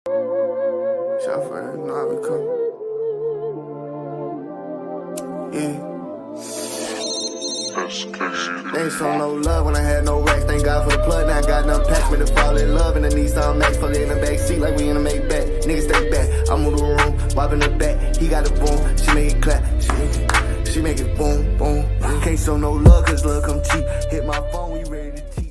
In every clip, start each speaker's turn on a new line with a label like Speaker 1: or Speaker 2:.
Speaker 1: Shuffle, know how we come. Yeah. They ain't show no love when I had no racks. Thank God for the plug, now I got nothing packed. Made to fall in love in the Nissan Max. Fuck it in the back seat like we in a make back. Niggas stay back, I move the room, wiping the back. He got a boom, she make it clap. She make it boom, boom. Can't show no love, cause love come cheap. Hit my phone, we ready to cheat.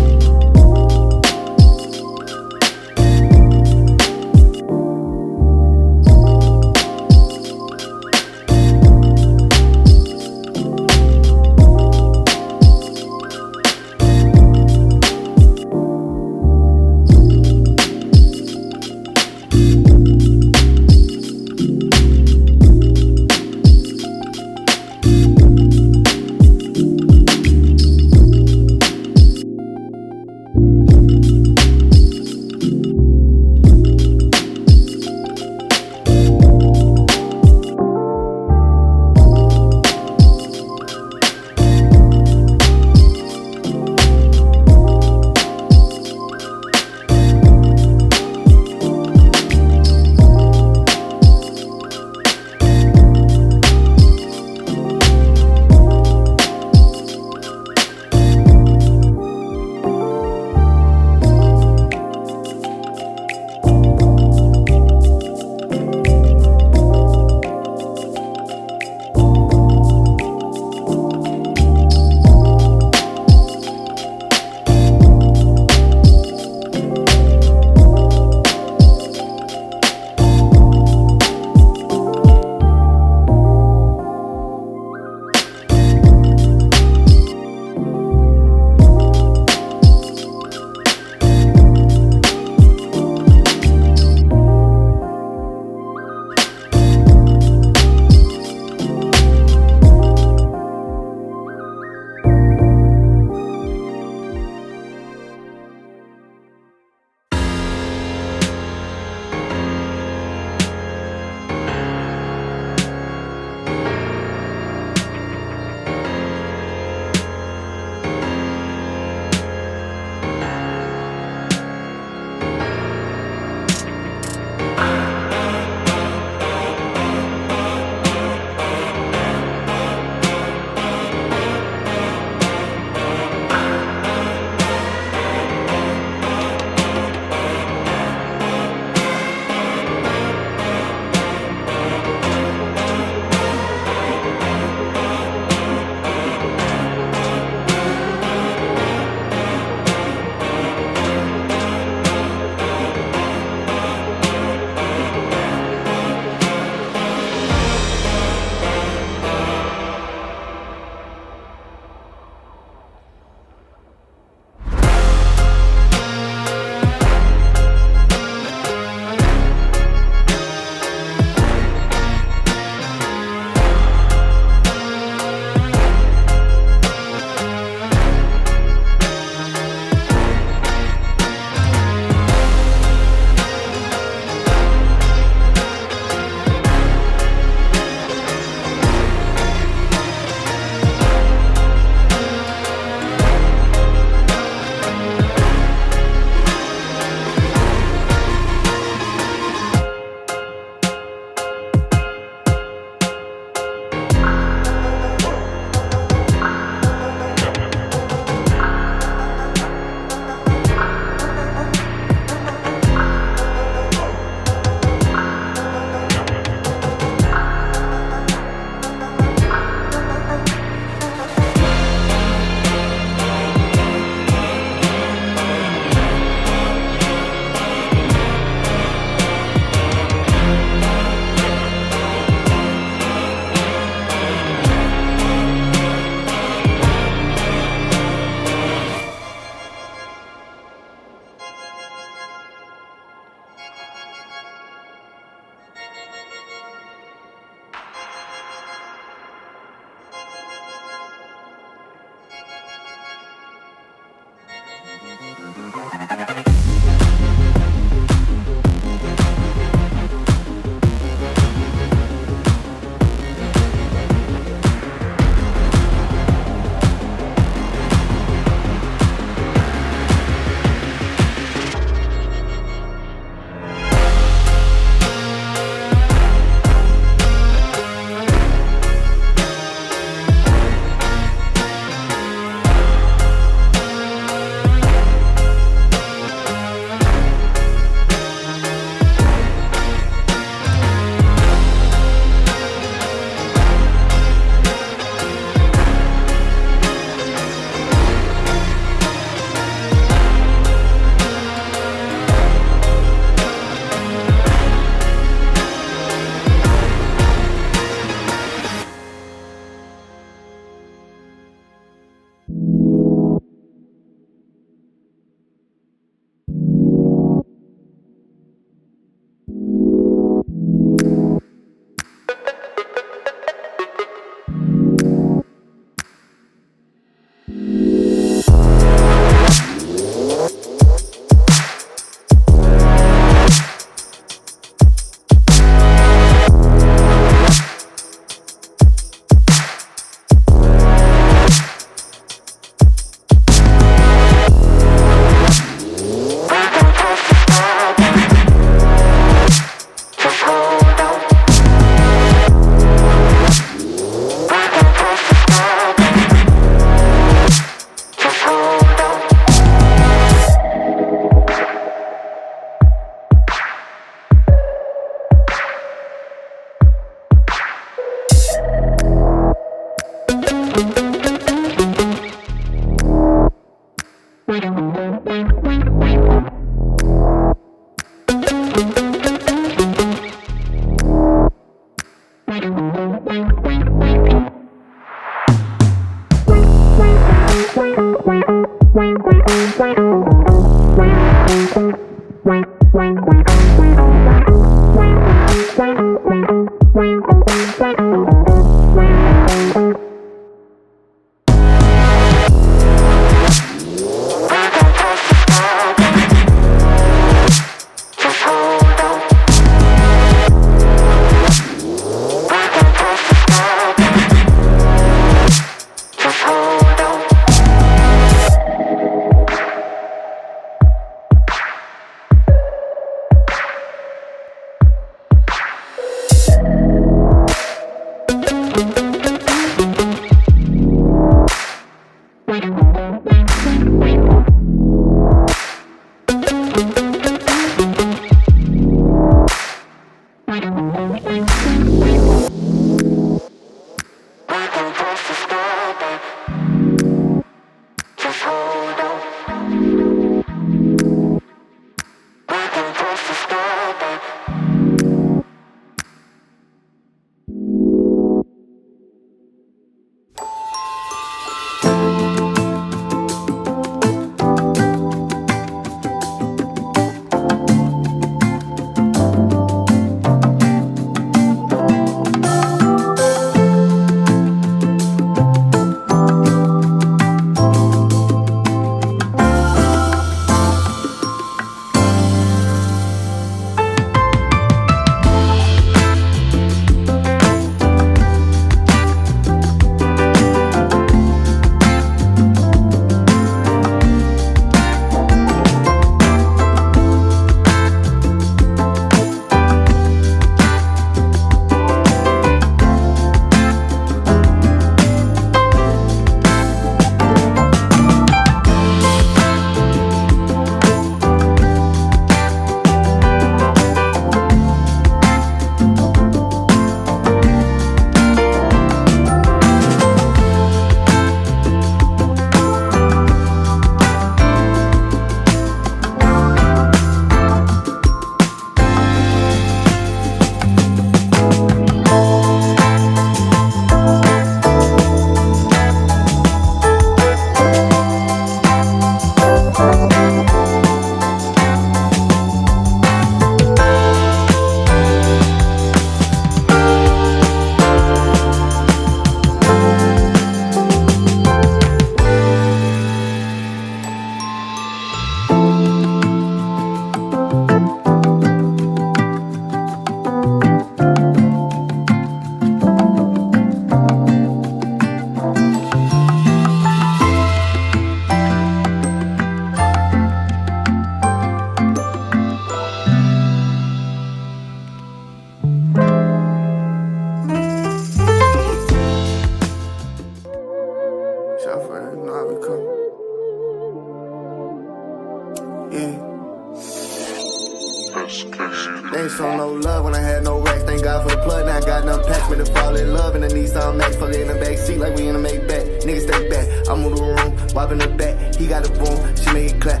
Speaker 1: Ain't show no love when I had no racks. Thank God for the plug. Now I got nothing packed. Me to fall in love in the Nissan Max. Fuck it in the back seat like we in a make back. Niggas stay back. I move the room, wiping the back. He got a boom. She make it clap.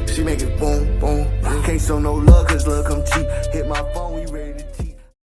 Speaker 1: She make it boom, boom. Can't show no love cause love come cheap. Hit my phone.